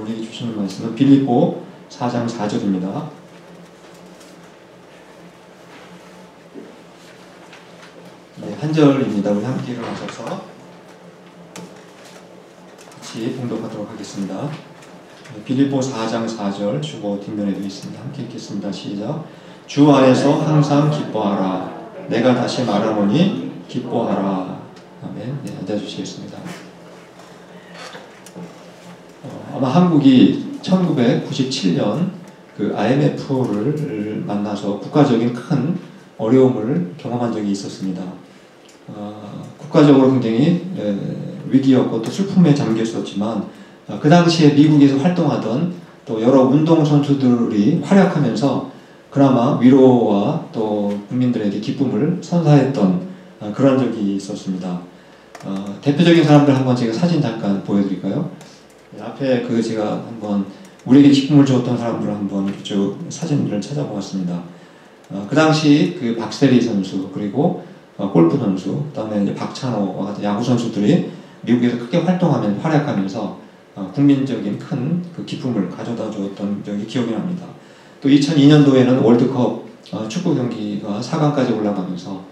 우리에게 주시는 말씀은 빌립보 4장 4절입니다. 네, 한 절입니다. 우리 함께 일어나셔서 같이 봉독하도록 하겠습니다. 빌립보 4장 4절 주보 뒷면에도 있습니다. 함께 읽겠습니다. 시작. 주 안에서 항상 기뻐하라. 내가 다시 말하노니 기뻐하라. 아멘. 네, 앉아주시겠습니다. 아마 한국이 1997년 그 IMF를 만나서 국가적인 큰 어려움을 경험한 적이 있었습니다. 국가적으로 굉장히 위기였고 또 슬픔에 잠겨 있었지만 그 당시에 미국에서 활동하던 또 여러 운동선수들이 활약하면서 그나마 위로와 또 국민들에게 기쁨을 선사했던 그런 적이 있었습니다. 대표적인 사람들 한번 제가 사진 잠깐 보여드릴까요? 앞에 제가 한번 우리에게 기쁨을 주었던 사람들을 한번 쭉 사진들을 찾아보았습니다. 그 당시 그 박세리 선수 그리고 골프 선수, 그다음에 이제 박찬호와 같은 야구 선수들이 미국에서 크게 활약하면서 국민적인 큰 그 기쁨을 가져다 주었던 적이 기억이 납니다. 또 2002년도에는 월드컵 축구 경기가 4강까지 올라가면서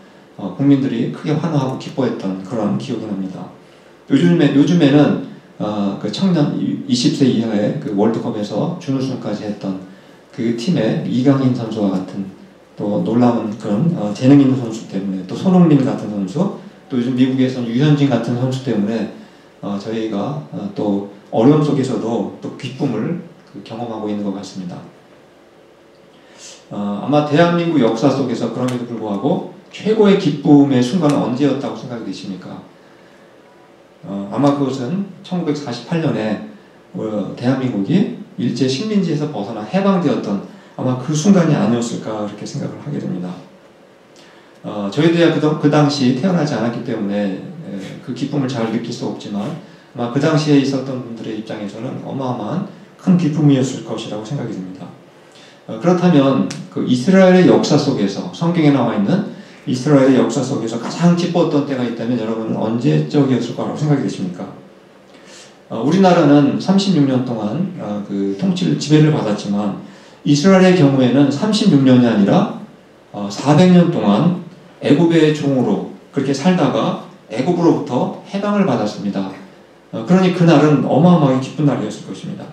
국민들이 크게 환호하고 기뻐했던 그런 기억이 납니다. 요즘에는 그 청년 20세 이하의 그 월드컵에서 준우승까지 했던 그 팀의 이강인 선수와 같은 또 놀라운 그런 재능 있는 선수 때문에 또 손흥민 같은 선수 또 요즘 미국에서는 유현진 같은 선수 때문에 저희가 또 어려움 속에서도 또 기쁨을 경험하고 있는 것 같습니다. 아마 대한민국 역사 속에서 그럼에도 불구하고 최고의 기쁨의 순간은 언제였다고 생각이 되십니까? 아마 그것은 1948년에 대한민국이 일제 식민지에서 벗어나 해방되었던 아마 그 순간이 아니었을까 그렇게 생각을 하게 됩니다. 저희들이 그 당시 태어나지 않았기 때문에 그 기쁨을 잘 느낄 수 없지만 아마 그 당시에 있었던 분들의 입장에서는 어마어마한 큰 기쁨이었을 것이라고 생각이 듭니다. 그렇다면 그 이스라엘의 역사 속에서 성경에 나와 있는 이스라엘의 역사 속에서 가장 기뻤던 때가 있다면 여러분은 언제적이었을 거라고 생각이 되십니까? 우리나라는 36년 동안 그 지배를 받았지만 이스라엘의 경우에는 36년이 아니라 400년 동안 애굽의 종으로 그렇게 살다가 애굽으로부터 해방을 받았습니다. 그러니 그날은 어마어마하게 기쁜 날이었을 것입니다.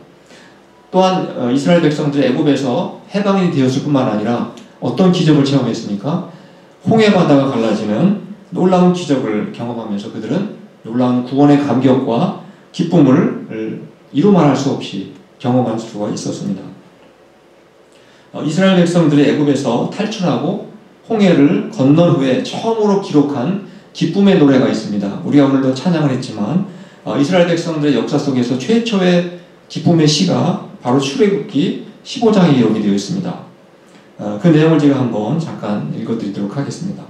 또한 이스라엘 백성들이 애굽에서 해방이 되었을 뿐만 아니라 어떤 기적을 체험했습니까? 홍해 바다가 갈라지는 놀라운 기적을 경험하면서 그들은 놀라운 구원의 감격과 기쁨을 이루 말할 수 없이 경험할 수가 있었습니다. 이스라엘 백성들이 애굽에서 탈출하고 홍해를 건넌 후에 처음으로 기록한 기쁨의 노래가 있습니다. 우리가 오늘도 찬양을 했지만 이스라엘 백성들의 역사 속에서 최초의 기쁨의 시가 바로 출애굽기 15장에 기록이 되어 있습니다. 그 내용을 제가 한번 잠깐 읽어드리도록 하겠습니다.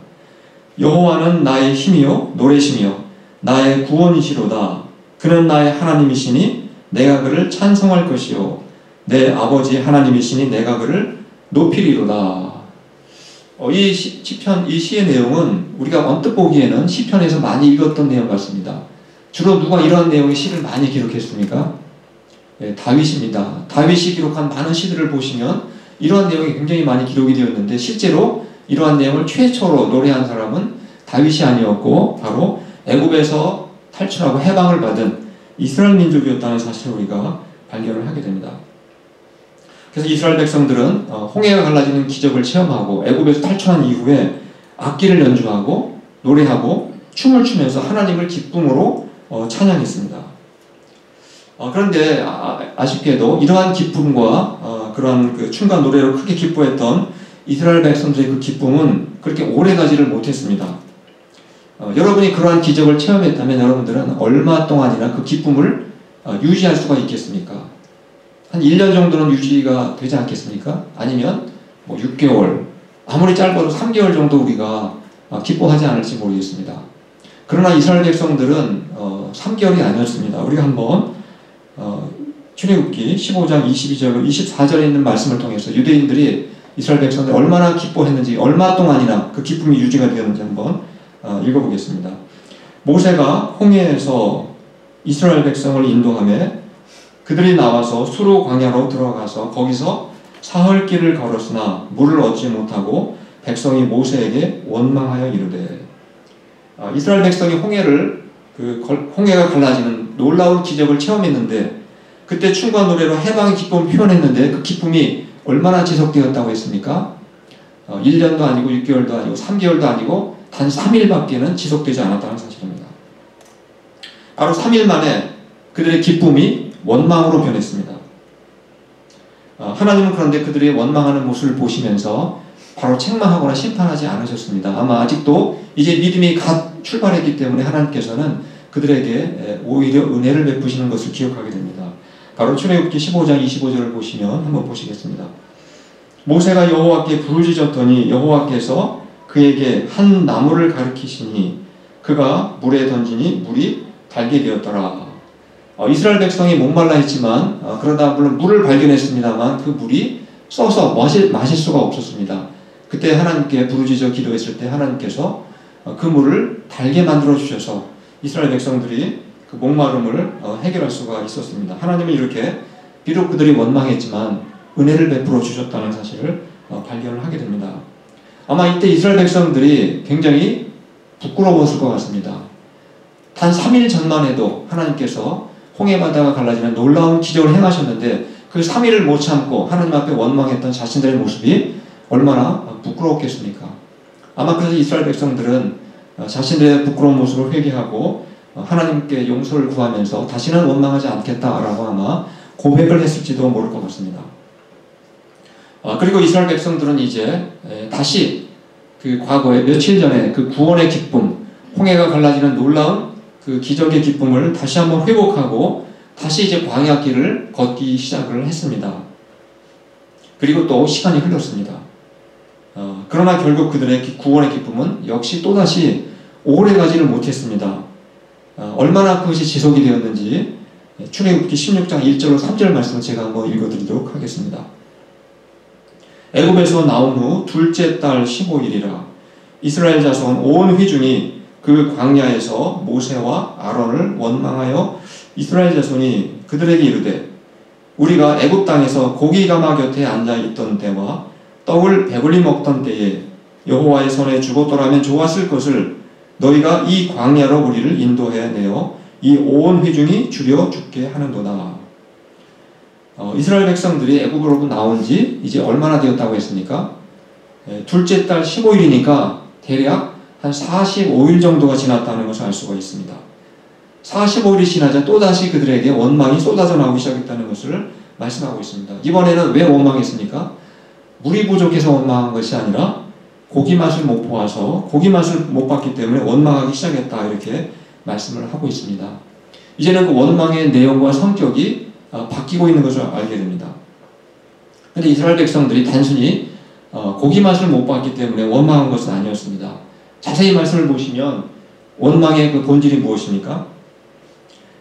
여호와는 나의 힘이요 노래시며 나의 구원이시로다. 그는 나의 하나님이시니 내가 그를 찬송할 것이요 내 아버지 하나님이시니 내가 그를 높이리로다. 이 시의 내용은 우리가 언뜻 보기에는 시편에서 많이 읽었던 내용 같습니다. 주로 누가 이러한 내용의 시를 많이 기록했습니까? 다윗입니다. 다윗이 기록한 많은 시들을 보시면 이러한 내용이 굉장히 많이 기록이 되어 있는데 실제로 이러한 내용을 최초로 노래한 사람은 다윗이 아니었고 바로 애굽에서 탈출하고 해방을 받은 이스라엘 민족이었다는 사실을 우리가 발견을 하게 됩니다. 그래서 이스라엘 백성들은 홍해가 갈라지는 기적을 체험하고 애굽에서 탈출한 이후에 악기를 연주하고 노래하고 춤을 추면서 하나님을 기쁨으로 찬양했습니다. 그런데 아쉽게도 이러한 기쁨과 그러한 그 춤과 노래로 크게 기뻐했던 이스라엘 백성들의 그 기쁨은 그렇게 오래가지를 못했습니다. 여러분이 그러한 기적을 체험했다면 여러분들은 얼마 동안이나 그 기쁨을 유지할 수가 있겠습니까? 한 1년 정도는 유지가 되지 않겠습니까? 아니면 뭐 6개월, 아무리 짧아도 3개월 정도 우리가 기뻐하지 않을지 모르겠습니다. 그러나 이스라엘 백성들은 3개월이 아니었습니다. 우리가 한번 출애굽기 15장 22절로 24절에 있는 말씀을 통해서 유대인들이 이스라엘 백성들이 얼마나 기뻐했는지 얼마 동안이나 그 기쁨이 유지가 되었는지 한번 읽어보겠습니다. 모세가 홍해에서 이스라엘 백성을 인도하며 그들이 나와서 수로 광야로 들어가서 거기서 사흘길을 걸었으나 물을 얻지 못하고 백성이 모세에게 원망하여 이르되. 이스라엘 백성이 홍해가 갈라지는 놀라운 기적을 체험했는데, 그때 춤과 노래로 해방의 기쁨을 표현했는데 그 기쁨이 얼마나 지속되었다고 했습니까? 1년도 아니고 6개월도 아니고 3개월도 아니고 단 3일밖에는 지속되지 않았다는 사실입니다. 바로 3일 만에 그들의 기쁨이 원망으로 변했습니다. 하나님은 그런데 그들의 원망하는 모습을 보시면서 바로 책망하거나 심판하지 않으셨습니다. 아마 아직도 이제 믿음이 갓 출발했기 때문에 하나님께서는 그들에게 오히려 은혜를 베푸시는 것을 기억하게 됩니다. 바로 출애굽기 15장 25절을 보시면 한번 보시겠습니다. 모세가 여호와께 부르짖었더니 여호와께서 그에게 한 나무를 가리키시니 그가 물에 던지니 물이 달게 되었더라. 이스라엘 백성이 목말라 했지만 그러다 물론 물을 발견했습니다만 그 물이 써서 마실 수가 없었습니다. 그때 하나님께 부르짖어 기도했을 때 하나님께서 그 물을 달게 만들어 주셔서 이스라엘 백성들이 그 목마름을 해결할 수가 있었습니다. 하나님은 이렇게 비록 그들이 원망했지만 은혜를 베풀어 주셨다는 사실을 발견을 하게 됩니다. 아마 이때 이스라엘 백성들이 굉장히 부끄러웠을 것 같습니다. 단 3일 전만 해도 하나님께서 홍해바다가 갈라지는 놀라운 기적을 행하셨는데 그 3일을 못 참고 하나님 앞에 원망했던 자신들의 모습이 얼마나 부끄러웠겠습니까? 아마 그래서 이스라엘 백성들은 자신들의 부끄러운 모습을 회개하고 하나님께 용서를 구하면서 다시는 원망하지 않겠다라고 아마 고백을 했을지도 모를 것 같습니다. 그리고 이스라엘 백성들은 이제 다시 그 과거에 며칠 전에 그 구원의 기쁨, 홍해가 갈라지는 놀라운 그 기적의 기쁨을 다시 한번 회복하고 다시 이제 광야길을 걷기 시작을 했습니다. 그리고 또 시간이 흘렀습니다. 그러나 결국 그들의 구원의 기쁨은 역시 또다시 오래가지를 못했습니다. 얼마나 그것이 지속이 되었는지 출애굽기 16장 1절로 3절 말씀을 제가 한번 읽어드리도록 하겠습니다. 애굽에서 나온 후 둘째 달 15일이라 이스라엘 자손 온 회중이 그 광야에서 모세와 아론을 원망하여 이스라엘 자손이 그들에게 이르되 우리가 애굽 땅에서 고기 가마 곁에 앉아 있던 때와 떡을 배불리 먹던 때에 여호와의 손에 죽었더라면 좋았을 것을 너희가 이 광야로 우리를 인도해 내어 이 온 회중이 죽여 죽게 하는도다. 이스라엘 백성들이 애굽으로 나온 지 이제 얼마나 되었다고 했습니까? 둘째 달 15일이니까 대략 한 45일 정도가 지났다는 것을 알 수가 있습니다. 45일이 지나자 또다시 그들에게 원망이 쏟아져 나오기 시작했다는 것을 말씀하고 있습니다. 이번에는 왜 원망했습니까? 물이 부족해서 원망한 것이 아니라 고기 맛을 못 보아서 고기 맛을 못 봤기 때문에 원망하기 시작했다, 이렇게 말씀을 하고 있습니다. 이제는 그 원망의 내용과 성격이 바뀌고 있는 것을 알게 됩니다. 그런데 이스라엘 백성들이 단순히 고기 맛을 못 봤기 때문에 원망한 것은 아니었습니다. 자세히 말씀을 보시면 원망의 그 본질이 무엇입니까?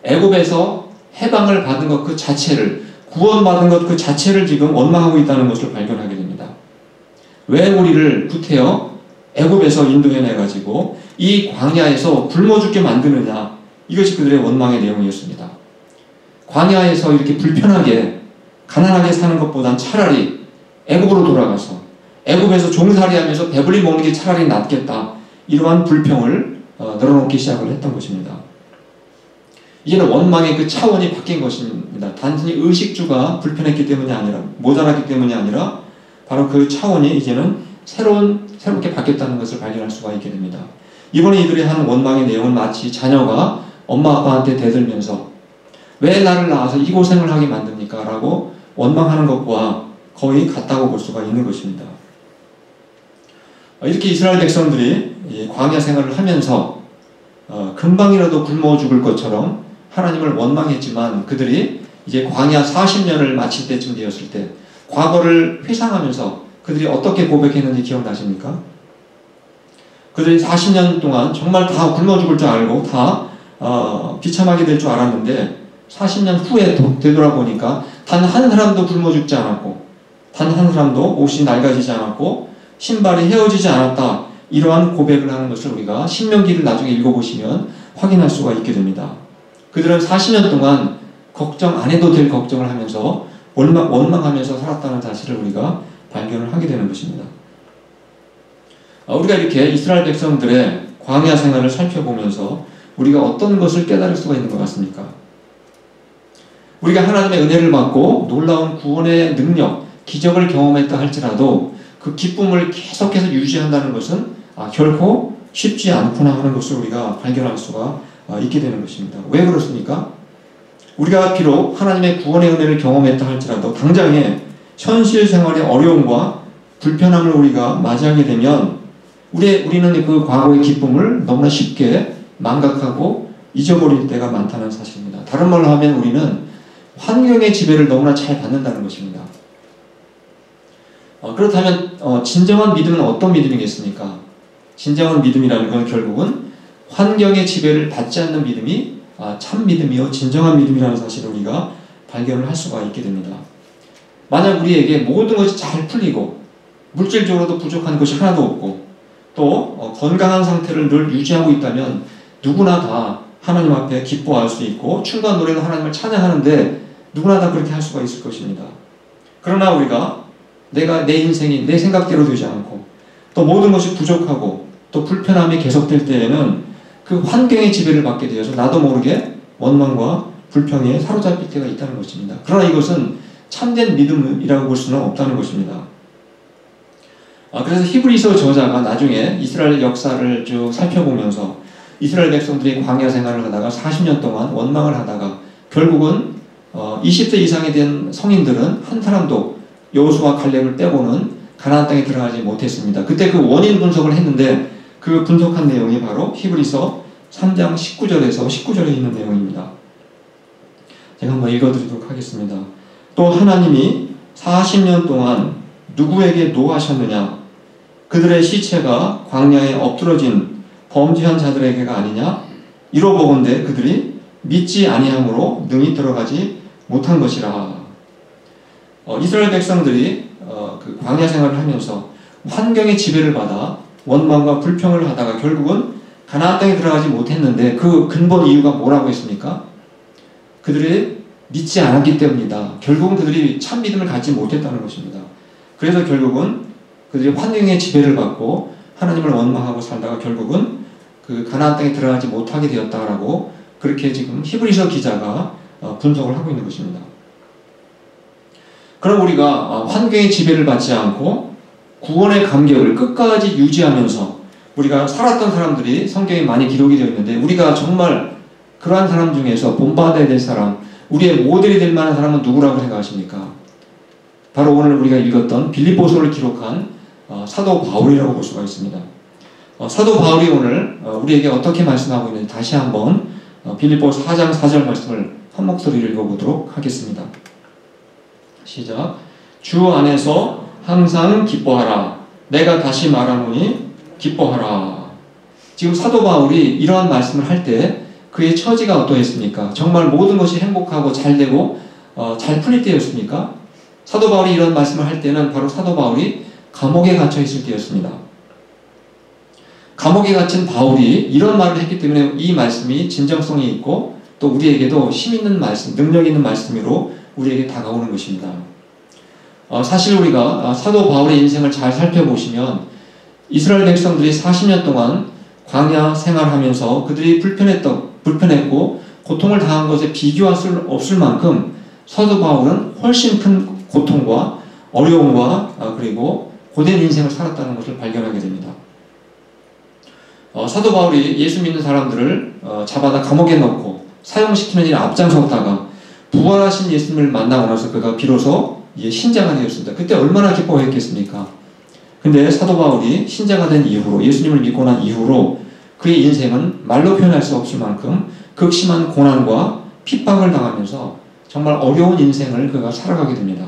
애굽에서 해방을 받은 것 그 자체를, 구원받은 것 그 자체를 지금 원망하고 있다는 것을 발견하게 됩니다. 왜 우리를 구태여 애굽에서 인도해내가지고 이 광야에서 굶어 죽게 만드느냐, 이것이 그들의 원망의 내용이었습니다. 광야에서 이렇게 불편하게 가난하게 사는 것보단 차라리 애굽으로 돌아가서 애굽에서 종살이하면서 배불리 먹는 게 차라리 낫겠다, 이러한 불평을 늘어놓기 시작을 했던 것입니다. 이제는 원망의 그 차원이 바뀐 것입니다. 단순히 의식주가 불편했기 때문이 아니라, 모자랐기 때문이 아니라 바로 그 차원이 이제는 새롭게 바뀌었다는 것을 발견할 수가 있게 됩니다. 이번에 이들이 한 원망의 내용은 마치 자녀가 엄마 아빠한테 대들면서 왜 나를 낳아서 이 고생을 하게 만듭니까? 라고 원망하는 것과 거의 같다고 볼 수가 있는 것입니다. 이렇게 이스라엘 백성들이 광야 생활을 하면서 금방이라도 굶어 죽을 것처럼 하나님을 원망했지만 그들이 이제 광야 40년을 마칠 때쯤 되었을 때 과거를 회상하면서 그들이 어떻게 고백했는지 기억나십니까? 그들이 40년 동안 정말 다 굶어 죽을 줄 알고 다 비참하게 될 줄 알았는데 40년 후에 되돌아보니까 단 한 사람도 굶어 죽지 않았고 단 한 사람도 옷이 낡아지지 않았고 신발이 헤어지지 않았다, 이러한 고백을 하는 것을 우리가 신명기를 나중에 읽어보시면 확인할 수가 있게 됩니다. 그들은 40년 동안 걱정 안 해도 될 걱정을 하면서 원망하면서 살았다는 사실을 우리가 발견을 하게 되는 것입니다. 우리가 이렇게 이스라엘 백성들의 광야 생활을 살펴보면서 우리가 어떤 것을 깨달을 수가 있는 것 같습니까? 우리가 하나님의 은혜를 받고 놀라운 구원의 능력, 기적을 경험했다 할지라도 그 기쁨을 계속해서 유지한다는 것은 결코 쉽지 않구나 하는 것을 우리가 발견할 수가 있게 되는 것입니다. 왜 그렇습니까? 우리가 비록 하나님의 구원의 은혜를 경험했다 할지라도 당장에 현실 생활의 어려움과 불편함을 우리가 맞이하게 되면 우리는 그 과거의 기쁨을 너무나 쉽게 망각하고 잊어버릴 때가 많다는 사실입니다. 다른 말로 하면 우리는 환경의 지배를 너무나 잘 받는다는 것입니다. 그렇다면 진정한 믿음은 어떤 믿음이겠습니까? 진정한 믿음이라는 건 결국은 환경의 지배를 받지 않는 믿음이 참 믿음이요 진정한 믿음이라는 사실을 우리가 발견을 할 수가 있게 됩니다. 만약 우리에게 모든 것이 잘 풀리고 물질적으로도 부족한 것이 하나도 없고 또 건강한 상태를 늘 유지하고 있다면 누구나 다 하나님 앞에 기뻐할 수 있고 춤과 노래로 하나님을 찬양하는데 누구나 다 그렇게 할 수가 있을 것입니다. 그러나 우리가 내 인생이 내 생각대로 되지 않고 또 모든 것이 부족하고 또 불편함이 계속될 때에는 그 환경의 지배를 받게 되어서 나도 모르게 원망과 불평에 사로잡힐 때가 있다는 것입니다. 그러나 이것은 참된 믿음이라고 볼 수는 없다는 것입니다. 그래서 히브리서 저자가 나중에 이스라엘 역사를 쭉 살펴보면서 이스라엘 백성들이 광야 생활을 하다가 40년 동안 원망을 하다가 결국은 20세 이상이 된 성인들은 한 사람도 여호수아 칼렙을 빼고는 가나안 땅에 들어가지 못했습니다. 그때 그 원인 분석을 했는데 그 분석한 내용이 바로 히브리서 3장 19절에서 19절에 있는 내용입니다. 제가 한번 읽어드리도록 하겠습니다. 또 하나님이 40년 동안 누구에게 노하셨느냐? 그들의 시체가 광야에 엎드러진 범죄한 자들에게가 아니냐? 이로보건대 그들이 믿지 아니함으로 능히 들어가지 못한 것이라. 이스라엘 백성들이 그 광야 생활을 하면서 환경의 지배를 받아 원망과 불평을 하다가 결국은 가나안 땅에 들어가지 못했는데 그 근본 이유가 뭐라고 했습니까? 그들이 믿지 않았기 때문이다. 결국은 그들이 참 믿음을 갖지 못했다는 것입니다. 그래서 결국은 그들이 환경의 지배를 받고 하나님을 원망하고 살다가 결국은 그 가나안 땅에 들어가지 못하게 되었다라고 그렇게 지금 히브리서 기자가 분석을 하고 있는 것입니다. 그럼 우리가 환경의 지배를 받지 않고 구원의 감격을 끝까지 유지하면서 우리가 살았던 사람들이 성경에 많이 기록이 되어 있는데 우리가 정말 그러한 사람 중에서 본받아야 될 사람, 우리의 모델이 될 만한 사람은 누구라고 생각하십니까? 바로 오늘 우리가 읽었던 빌립보서를 기록한 사도 바울이라고 볼 수가 있습니다. 사도 바울이 오늘 우리에게 어떻게 말씀하고 있는지 다시 한번 빌립보서 4장 4절 말씀을 한 목소리로 읽어보도록 하겠습니다. 시작. 주 안에서 항상 기뻐하라. 내가 다시 말하노니 기뻐하라. 지금 사도 바울이 이러한 말씀을 할 때 그의 처지가 어떠했습니까? 정말 모든 것이 행복하고 잘 되고 잘 풀릴 때였습니까? 사도 바울이 이런 말씀을 할 때는 바로 사도 바울이 감옥에 갇혀 있을 때였습니다. 감옥에 갇힌 바울이 이런 말을 했기 때문에 이 말씀이 진정성이 있고 또 우리에게도 힘 있는 말씀, 능력 있는 말씀으로 우리에게 다가오는 것입니다. 사실 우리가 사도 바울의 인생을 잘 살펴보시면 이스라엘 백성들이 40년 동안 광야 생활하면서 그들이 불편했고 고통을 당한 것에 비교할 수 없을 만큼 사도 바울은 훨씬 큰 고통과 어려움과 그리고 고된 인생을 살았다는 것을 발견하게 됩니다. 사도 바울이 예수 믿는 사람들을 잡아다 감옥에 넣고 사형시키는 일에 앞장섰다가 부활하신 예수님을 만나고 나서 그가 비로소 신자가 되었습니다. 그때 얼마나 기뻐했겠습니까? 근데 사도 바울이 신자가 된 이후로 예수님을 믿고 난 이후로 그의 인생은 말로 표현할 수 없을 만큼 극심한 고난과 핍박을 당하면서 정말 어려운 인생을 그가 살아가게 됩니다.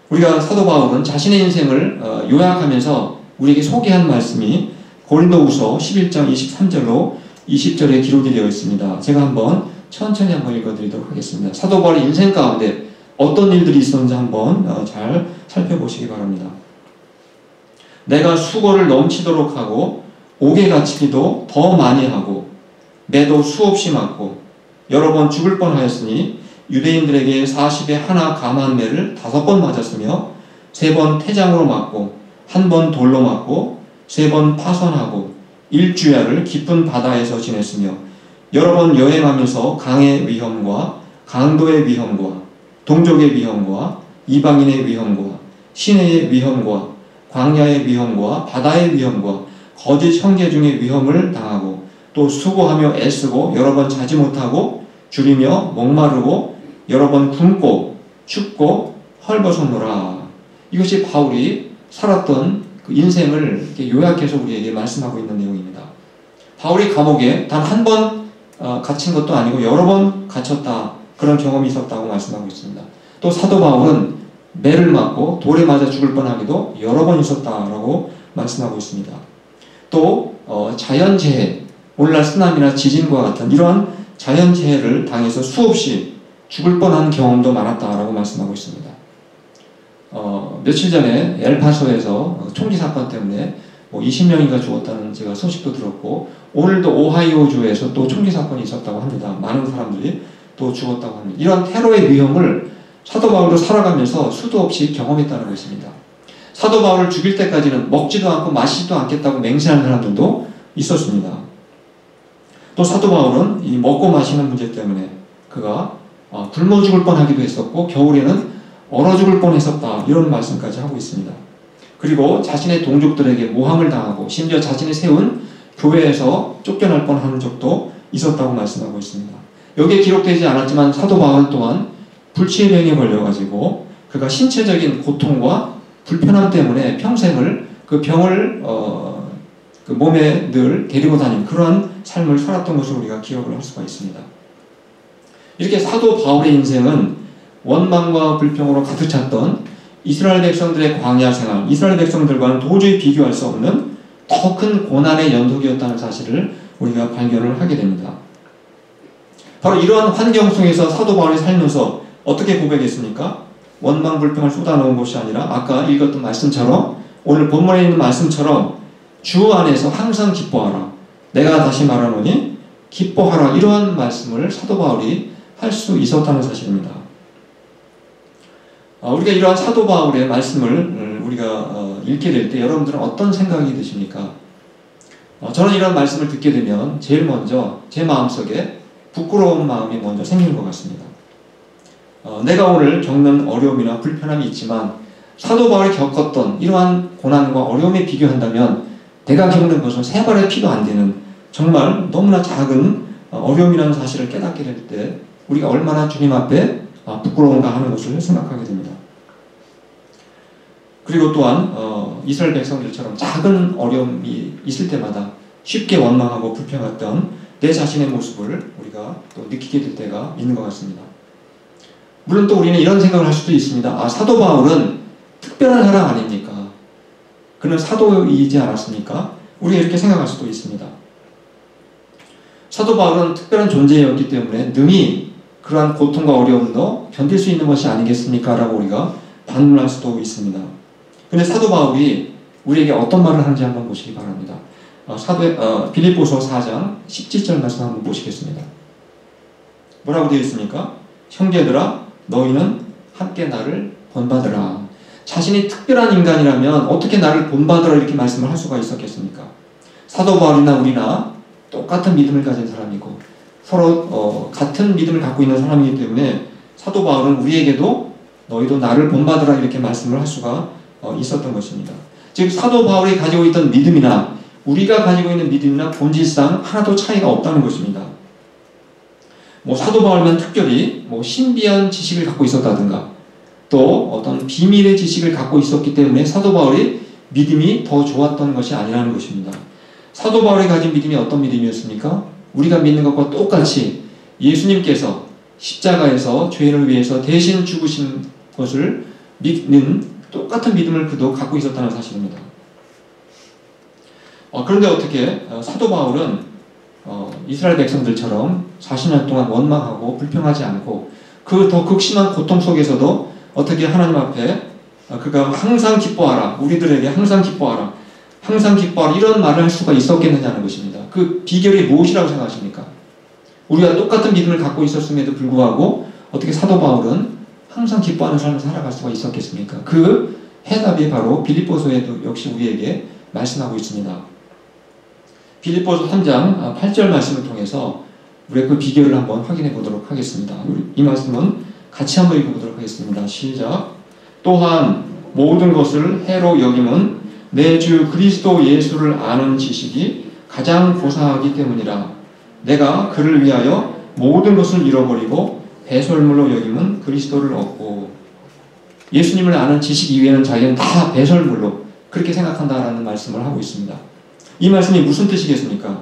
우리가 사도 바울은 자신의 인생을 요약하면서 우리에게 소개한 말씀이 고린도후서 11장 23절로 20절에 기록이 되어 있습니다. 제가 한번 천천히 한번 읽어드리도록 하겠습니다. 사도 바울의 인생 가운데 어떤 일들이 있었는지 한번 잘 살펴보시기 바랍니다. 내가 수고를 넘치도록 하고 옥에 갇히기도 더 많이 하고 매도 수없이 맞고 여러 번 죽을 뻔하였으니 유대인들에게 40에 하나 감한 매를 5번 맞았으며 3번 태장으로 맞고 1번 돌로 맞고 3번 파선하고 일주야를 깊은 바다에서 지냈으며 여러 번 여행하면서 강의 위험과 강도의 위험과 동족의 위험과 이방인의 위험과 시내의 위험과 광야의 위험과 바다의 위험과 거짓 형제 중의 위험을 당하고 또 수고하며 애쓰고 여러 번 자지 못하고 줄이며 목마르고 여러 번 굶고 춥고 헐벗었노라. 이것이 바울이 살았던 그 인생을 이렇게 요약해서 우리에게 말씀하고 있는 내용입니다. 바울이 감옥에 단 한 번 갇힌 것도 아니고 여러 번 갇혔다. 그런 경험이 있었다고 말씀하고 있습니다. 또 사도 바울은 매를 맞고 돌에 맞아 죽을 뻔하기도 여러 번 있었다라고 말씀하고 있습니다. 또 자연재해, 오늘날 쓰나미나 지진과 같은 이러한 자연재해를 당해서 수없이 죽을 뻔한 경험도 많았다라고 말씀하고 있습니다. 며칠 전에 엘파소에서 총기 사건 때문에 20명인가 죽었다는 제가 소식도 들었고, 오늘도 오하이오주에서 또 총기 사건이 있었다고 합니다. 많은 사람들이 또 죽었다고 합니다. 이런 테러의 위험을 사도 바울도 살아가면서 수도 없이 경험했다는 것입니다. 사도 바울을 죽일 때까지는 먹지도 않고 마시지도 않겠다고 맹세하는 사람들도 있었습니다. 또 사도 바울은 이 먹고 마시는 문제 때문에 그가 굶어 죽을 뻔하기도 했었고 겨울에는 얼어 죽을 뻔했었다, 이런 말씀까지 하고 있습니다. 그리고 자신의 동족들에게 모함을 당하고 심지어 자신이 세운 교회에서 쫓겨날 뻔한 적도 있었다고 말씀하고 있습니다. 여기에 기록되지 않았지만 사도 바울 또한 불치병에 걸려가지고 그가 신체적인 고통과 불편함 때문에 평생을 그 병을 그 몸에 늘 데리고 다니는 그러한 삶을 살았던 것을 우리가 기억을 할 수가 있습니다. 이렇게 사도 바울의 인생은 원망과 불평으로 가득 찼던 이스라엘 백성들의 광야 생활, 이스라엘 백성들과는 도저히 비교할 수 없는 더 큰 고난의 연속이었다는 사실을 우리가 발견을 하게 됩니다. 바로 이러한 환경 속에서 사도 바울이 살면서 어떻게 고백했습니까? 원망 불평을 쏟아놓은 것이 아니라 아까 읽었던 말씀처럼, 오늘 본문에 있는 말씀처럼 주 안에서 항상 기뻐하라. 내가 다시 말하노니 기뻐하라. 이러한 말씀을 사도 바울이 할 수 있었다는 사실입니다. 우리가 이러한 사도 바울의 말씀을 우리가 읽게 될 때 여러분들은 어떤 생각이 드십니까? 저는 이런 말씀을 듣게 되면 제일 먼저 제 마음속에 부끄러운 마음이 먼저 생기는 것 같습니다. 내가 오늘 겪는 어려움이나 불편함이 있지만 사도 바울이 겪었던 이러한 고난과 어려움에 비교한다면 내가 겪는 것은 세 발의 피도 안 되는 정말 너무나 작은 어려움이라는 사실을 깨닫게 될 때 우리가 얼마나 주님 앞에 부끄러운가 하는 것을 생각하게 됩니다. 그리고 또한 이스라엘 백성들처럼 작은 어려움이 있을 때마다 쉽게 원망하고 불평했던 내 자신의 모습을 우리가 또 느끼게 될 때가 있는 것 같습니다. 물론 또 우리는 이런 생각을 할 수도 있습니다. 사도 바울은 특별한 사람 아닙니까? 그는 사도이지 않았습니까? 우리가 이렇게 생각할 수도 있습니다. 사도 바울은 특별한 존재였기 때문에 능히 그러한 고통과 어려움도 견딜 수 있는 것이 아니겠습니까? 라고 우리가 반문할 수도 있습니다. 근데 사도 바울이 우리에게 어떤 말을 하는지 한번 보시기 바랍니다. 빌립보서 4장 17절 말씀 한번 보시겠습니다. 뭐라고 되어 있습니까? 형제들아 너희는 함께 나를 본받으라. 자신이 특별한 인간이라면 어떻게 나를 본받으라 이렇게 말씀을 할 수가 있었겠습니까? 사도 바울이나 우리나 똑같은 믿음을 가진 사람이고 서로 같은 믿음을 갖고 있는 사람이기 때문에 사도 바울은 우리에게도 너희도 나를 본받으라 이렇게 말씀을 할 수가 있었던 것입니다. 즉 사도 바울이 가지고 있던 믿음이나 우리가 가지고 있는 믿음이나 본질상 하나도 차이가 없다는 것입니다. 사도 바울만 특별히 신비한 지식을 갖고 있었다든가 또 어떤 비밀의 지식을 갖고 있었기 때문에 사도 바울이 믿음이 더 좋았던 것이 아니라는 것입니다. 사도 바울이 가진 믿음이 어떤 믿음이었습니까? 우리가 믿는 것과 똑같이 예수님께서 십자가에서 죄인을 위해서 대신 죽으신 것을 믿는 똑같은 믿음을 그도 갖고 있었다는 사실입니다. 그런데 어떻게 사도 바울은 이스라엘 백성들처럼 40년 동안 원망하고 불평하지 않고 그 더 극심한 고통 속에서도 어떻게 하나님 앞에 그가 항상 기뻐하라, 우리들에게 항상 기뻐하라, 항상 기뻐하라 이런 말을 할 수가 있었겠느냐는 것입니다. 그 비결이 무엇이라고 생각하십니까? 우리가 똑같은 믿음을 갖고 있었음에도 불구하고 어떻게 사도 바울은 항상 기뻐하는 삶을 살아갈 수가 있었겠습니까? 그 해답이 바로 빌립보서에도 역시 우리에게 말씀하고 있습니다. 빌립보서 3장 8절 말씀을 통해서 우리가 그 비결을 한번 확인해 보도록 하겠습니다. 이 말씀은 같이 한번 읽어보도록 하겠습니다. 시작. 또한 모든 것을 해로 여김은 내 주 그리스도 예수를 아는 지식이 가장 고사하기 때문이라. 내가 그를 위하여 모든 것을 잃어버리고 배설물로 여김은 그리스도를 얻고. 예수님을 아는 지식 이외에는 자기는 다 배설물로 그렇게 생각한다라는 말씀을 하고 있습니다. 이 말씀이 무슨 뜻이겠습니까?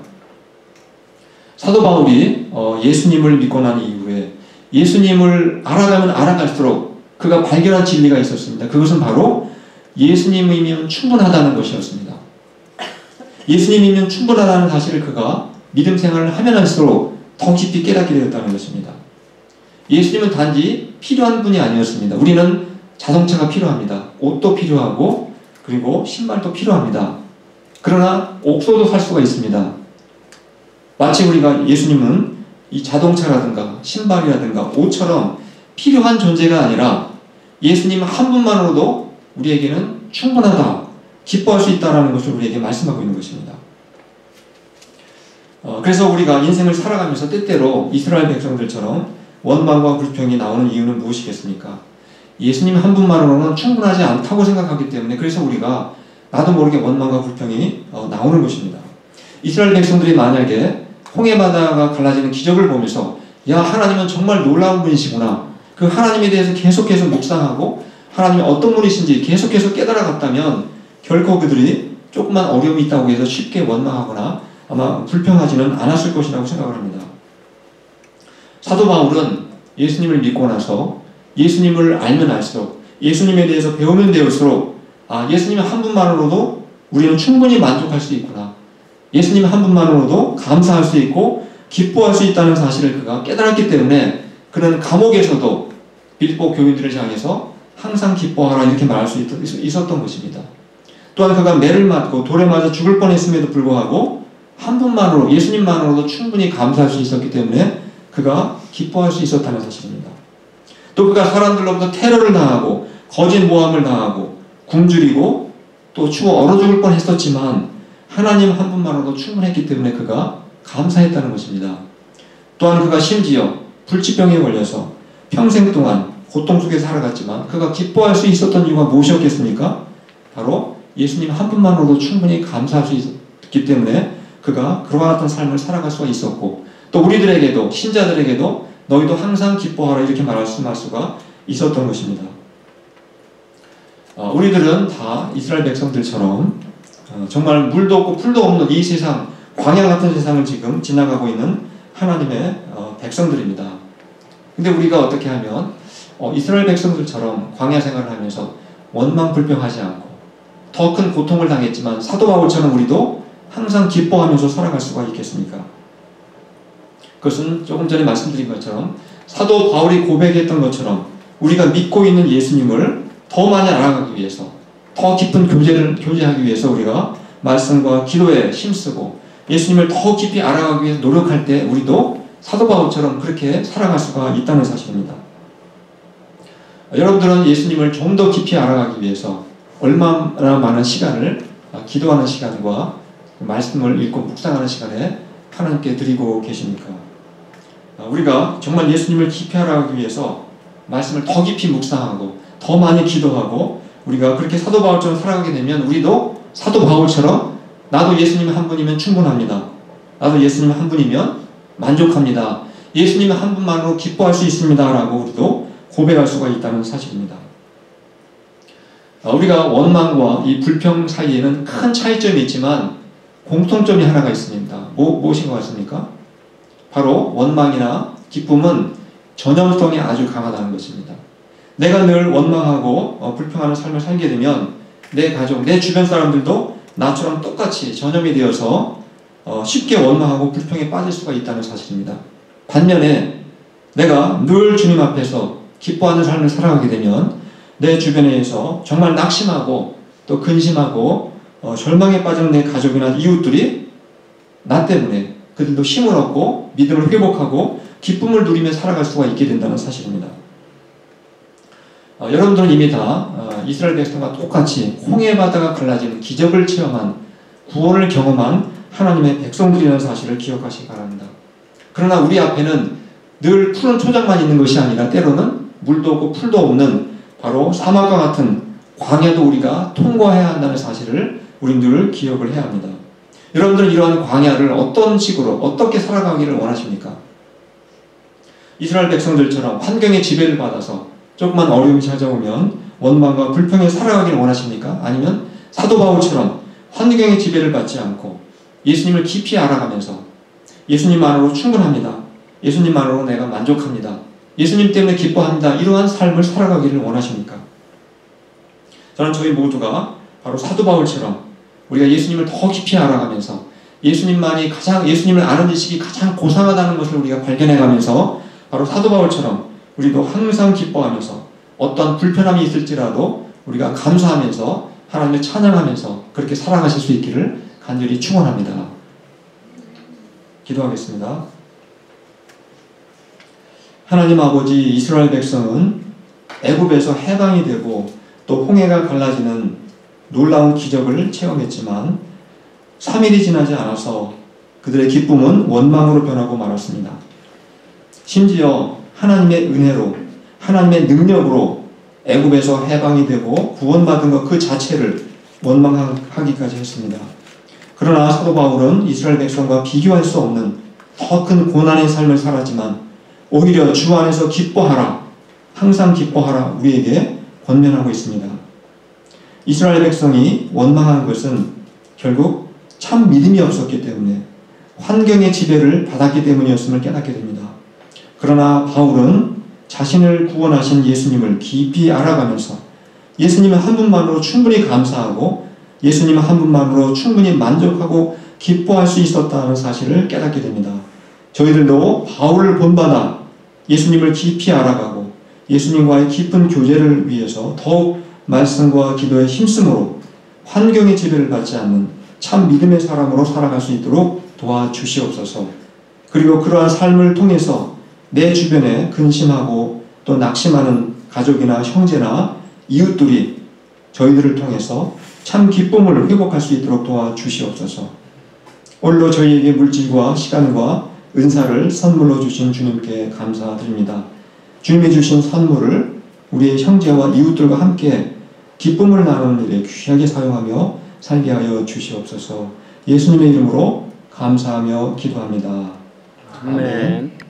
사도 바울이 예수님을 믿고 난 이후에 예수님을 알아가면 알아갈수록 그가 발견한 진리가 있었습니다. 그것은 바로 예수님이면 충분하다는 것이었습니다. 예수님이면 충분하다는 사실을 그가 믿음 생활을 하면 할수록 더 깊이 깨닫게 되었다는 것입니다. 예수님은 단지 필요한 분이 아니었습니다. 우리는 자동차가 필요합니다. 옷도 필요하고 그리고 신발도 필요합니다. 그러나 옥소도 살 수가 있습니다. 마치 우리가 예수님은 이 자동차라든가 신발이라든가 옷처럼 필요한 존재가 아니라 예수님 한 분만으로도 우리에게는 충분하다, 기뻐할 수 있다는 것을 우리에게 말씀하고 있는 것입니다. 그래서 우리가 인생을 살아가면서 때때로 이스라엘 백성들처럼 원망과 불평이 나오는 이유는 무엇이겠습니까? 예수님 한 분만으로는 충분하지 않다고 생각하기 때문에 그래서 우리가 나도 모르게 원망과 불평이 나오는 것입니다. 이스라엘 백성들이 만약에 홍해바다가 갈라지는 기적을 보면서 야, 하나님은 정말 놀라운 분이시구나. 그 하나님에 대해서 계속해서 묵상하고 하나님이 어떤 분이신지 계속해서 깨달아갔다면 결코 그들이 조금만 어려움이 있다고 해서 쉽게 원망하거나 아마 불평하지는 않았을 것이라고 생각을 합니다. 사도 바울은 예수님을 믿고 나서 예수님을 알면 알수록 예수님에 대해서 배우면 배울수록 예수님 한 분만으로도 우리는 충분히 만족할 수 있구나. 예수님 한 분만으로도 감사할 수 있고 기뻐할 수 있다는 사실을 그가 깨달았기 때문에 그는 감옥에서도 빌립보 교인들을 향해서 항상 기뻐하라 이렇게 말할 수 있었던 것입니다. 또한 그가 매를 맞고 돌에 맞아 죽을 뻔했음에도 불구하고 한 분만으로 예수님만으로도 충분히 감사할 수 있었기 때문에 그가 기뻐할 수 있었다는 사실입니다. 또 그가 사람들로부터 테러를 당하고 거짓 모함을 당하고 굶주리고 또 추워 얼어 죽을 뻔했었지만 하나님 한 분만으로도 충분했기 때문에 그가 감사했다는 것입니다. 또한 그가 심지어 불치병에 걸려서 평생 동안 고통 속에 살아갔지만 그가 기뻐할 수 있었던 이유가 무엇이었겠습니까? 바로 예수님 한 분만으로도 충분히 감사할 수 있었기 때문에 그가 그와 같은 삶을 살아갈 수가 있었고 또 우리들에게도 신자들에게도 너희도 항상 기뻐하라 이렇게 말씀할 수가 있었던 것입니다. 우리들은 다 이스라엘 백성들처럼 정말 물도 없고 풀도 없는 이 세상, 광야 같은 세상을 지금 지나가고 있는 하나님의 백성들입니다. 근데 우리가 어떻게 하면 이스라엘 백성들처럼 광야 생활을 하면서 원망 불평하지 않고 더 큰 고통을 당했지만 사도 바울처럼 우리도 항상 기뻐하면서 살아갈 수가 있겠습니까? 그것은 조금 전에 말씀드린 것처럼 사도 바울이 고백했던 것처럼 우리가 믿고 있는 예수님을 더 많이 알아가기 위해서 더 깊은 교제하기 위해서 우리가 말씀과 기도에 힘쓰고 예수님을 더 깊이 알아가기 위해서 노력할 때 우리도 사도 바울처럼 그렇게 살아갈 수가 있다는 사실입니다. 여러분들은 예수님을 좀 더 깊이 알아가기 위해서 얼마나 많은 시간을 기도하는 시간과 말씀을 읽고 묵상하는 시간에 하나님께 드리고 계십니까? 우리가 정말 예수님을 깊이 알아가기 위해서 말씀을 더 깊이 묵상하고 더 많이 기도하고 우리가 그렇게 사도 바울처럼 살아가게 되면 우리도 사도 바울처럼 나도 예수님 한 분이면 충분합니다. 나도 예수님 한 분이면 만족합니다. 예수님 한 분만으로 기뻐할 수 있습니다. 라고 우리도 고백할 수가 있다는 사실입니다. 우리가 원망과 이 불평 사이에는 큰 차이점이 있지만 공통점이 하나가 있습니다. 무엇인 것 같습니까? 바로 원망이나 기쁨은 전염성이 아주 강하다는 것입니다. 내가 늘 원망하고 불평하는 삶을 살게 되면 내 가족, 내 주변 사람들도 나처럼 똑같이 전염이 되어서 쉽게 원망하고 불평에 빠질 수가 있다는 사실입니다. 반면에 내가 늘 주님 앞에서 기뻐하는 삶을 살아가게 되면 내 주변에서 정말 낙심하고 또 근심하고 절망에 빠진 내 가족이나 이웃들이 나 때문에 그들도 힘을 얻고 믿음을 회복하고 기쁨을 누리며 살아갈 수가 있게 된다는 사실입니다. 여러분들은 이미 다 이스라엘 백성과 똑같이 홍해 바다가 갈라지는 기적을 체험한 구원을 경험한 하나님의 백성들이라는 사실을 기억하시기 바랍니다. 그러나 우리 앞에는 늘 푸른 초장만 있는 것이 아니라 때로는 물도 없고 풀도 없는 바로 사막과 같은 광야도 우리가 통과해야 한다는 사실을 우리 늘 기억을 해야 합니다. 여러분들은 이러한 광야를 어떤 식으로 어떻게 살아가기를 원하십니까? 이스라엘 백성들처럼 환경의 지배를 받아서 조금만 어려움이 찾아오면 원망과 불평에 살아가기를 원하십니까? 아니면 사도 바울처럼 환경의 지배를 받지 않고 예수님을 깊이 알아가면서 예수님만으로 충분합니다. 예수님만으로 내가 만족합니다. 예수님 때문에 기뻐합니다. 이러한 삶을 살아가기를 원하십니까? 저는 저희 모두가 바로 사도 바울처럼 우리가 예수님을 더 깊이 알아가면서 예수님을 아는 지식이 가장 고상하다는 것을 우리가 발견해가면서 바로 사도 바울처럼 우리도 항상 기뻐하면서 어떠한 불편함이 있을지라도 우리가 감사하면서 하나님을 찬양하면서 그렇게 살아가실 수 있기를 간절히 축원합니다. 기도하겠습니다. 하나님 아버지, 이스라엘 백성은 애굽에서 해방이 되고 또 홍해가 갈라지는 놀라운 기적을 체험했지만 3일이 지나지 않아서 그들의 기쁨은 원망으로 변하고 말았습니다. 심지어 하나님의 은혜로 하나님의 능력으로 애굽에서 해방이 되고 구원받은 것 그 자체를 원망하기까지 했습니다. 그러나 사도 바울은 이스라엘 백성과 비교할 수 없는 더 큰 고난의 삶을 살았지만 오히려 주 안에서 기뻐하라, 항상 기뻐하라 우리에게 권면하고 있습니다. 이스라엘 백성이 원망한 것은 결국 참 믿음이 없었기 때문에 환경의 지배를 받았기 때문이었음을 깨닫게 됩니다. 그러나 바울은 자신을 구원하신 예수님을 깊이 알아가면서 예수님 한 분만으로 충분히 감사하고 예수님 한 분만으로 충분히 만족하고 기뻐할 수 있었다는 사실을 깨닫게 됩니다. 저희들도 바울을 본받아 예수님을 깊이 알아가고 예수님과의 깊은 교제를 위해서 더욱 말씀과 기도에 힘쓰므로 환경의 지배를 받지 않는 참 믿음의 사람으로 살아갈 수 있도록 도와주시옵소서. 그리고 그러한 삶을 통해서 내 주변에 근심하고 또 낙심하는 가족이나 형제나 이웃들이 저희들을 통해서 참 기쁨을 회복할 수 있도록 도와주시옵소서. 오늘도 저희에게 물질과 시간과 은사를 선물로 주신 주님께 감사드립니다. 주님이 주신 선물을 우리의 형제와 이웃들과 함께 기쁨을 나누는 일에 귀하게 사용하며 살게 하여 주시옵소서. 예수님의 이름으로 감사하며 기도합니다. 아멘.